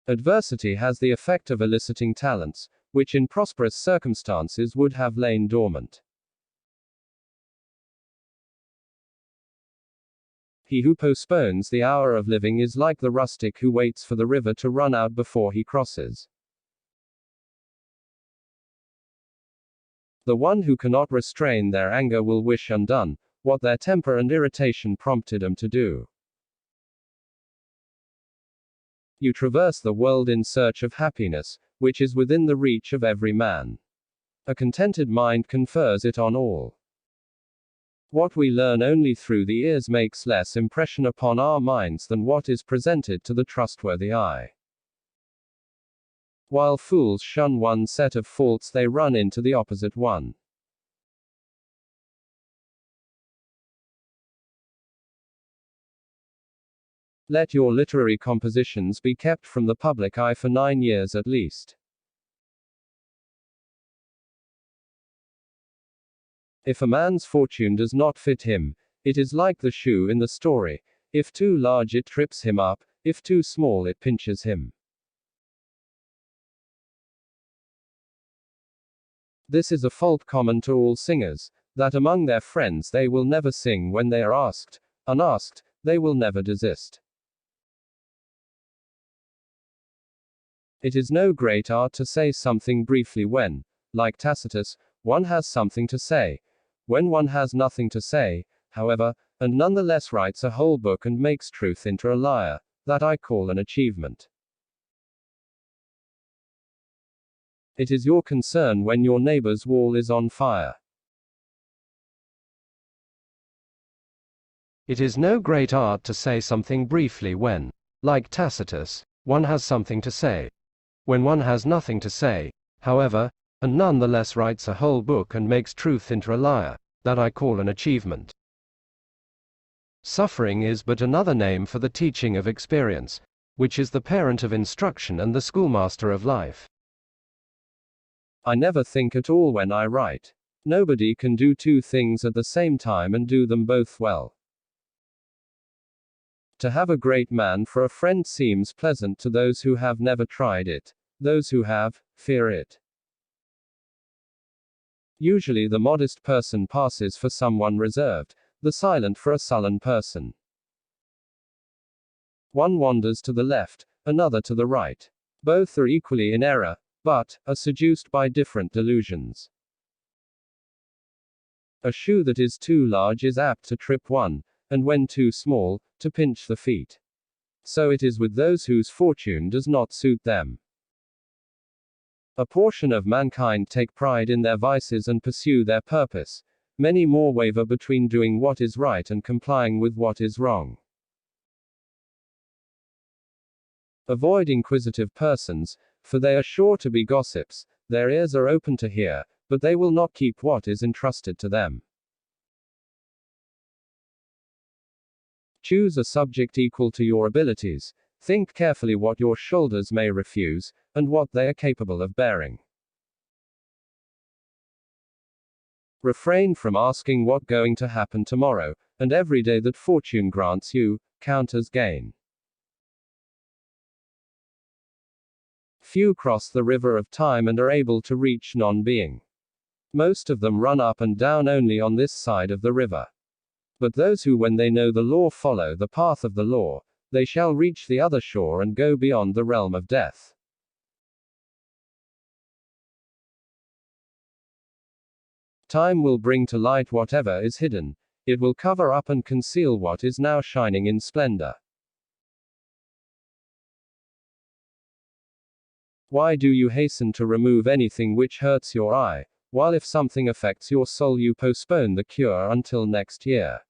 Adversity has the effect of eliciting talents, which in prosperous circumstances would have lain dormant. He who postpones the hour of living is like the rustic who waits for the river to run out before he crosses. The one who cannot restrain their anger will wish undone what their temper and irritation prompted them to do. You traverse the world in search of happiness, which is within the reach of every man. A contented mind confers it on all. What we learn only through the ears makes less impression upon our minds than what is presented to the trustworthy eye. While fools shun one set of faults, they run into the opposite one. Let your literary compositions be kept from the public eye for 9 years at least. If a man's fortune does not fit him, it is like the shoe in the story. If too large, it trips him up; if too small, it pinches him. This is a fault common to all singers, that among their friends they will never sing when they are asked. Unasked, they will never desist. It is no great art to say something briefly when, like Tacitus, one has something to say. When one has nothing to say, however, and nonetheless writes a whole book and makes truth into a lyre, that I call an achievement. It is your concern when your neighbor's wall is on fire. It is no great art to say something briefly when, like Tacitus, one has something to say. When one has nothing to say, however, and nonetheless writes a whole book and makes truth into a lyre, that I call an achievement. Suffering is but another name for the teaching of experience, which is the parent of instruction and the schoolmaster of life. I never think at all when I write. Nobody can do two things at the same time and do them both well. To have a great man for a friend seems pleasant to those who have never tried it. Those who have, fear it. Usually the modest person passes for someone reserved, the silent for a sullen person. One wanders to the left, another to the right. Both are equally in error, but are seduced by different delusions. A shoe that is too large is apt to trip one, and when too small, to pinch the feet. So it is with those whose fortune does not suit them. A portion of mankind take pride in their vices and pursue their purpose. Many more waver between doing what is right and complying with what is wrong. Avoid inquisitive persons, for they are sure to be gossips. Their ears are open to hear, but they will not keep what is entrusted to them. Choose a subject equal to your abilities. Think carefully what your shoulders may refuse, and what they are capable of bearing. Refrain from asking what's going to happen tomorrow, and every day that fortune grants you, count as gain. Few cross the river of time and are able to reach non-being. Most of them run up and down only on this side of the river. But those who, when they know the law, follow the path of the law, they shall reach the other shore and go beyond the realm of death. Time will bring to light whatever is hidden. It will cover up and conceal what is now shining in splendor. Why do you hasten to remove anything which hurts your eye, while if something affects your soul you postpone the cure until next year?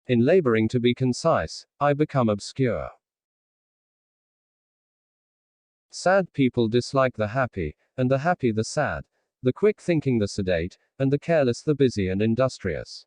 In laboring to be concise, I become obscure. Sad people dislike the happy, and the happy the sad, the quick thinking the sedate, and the careless the busy and industrious.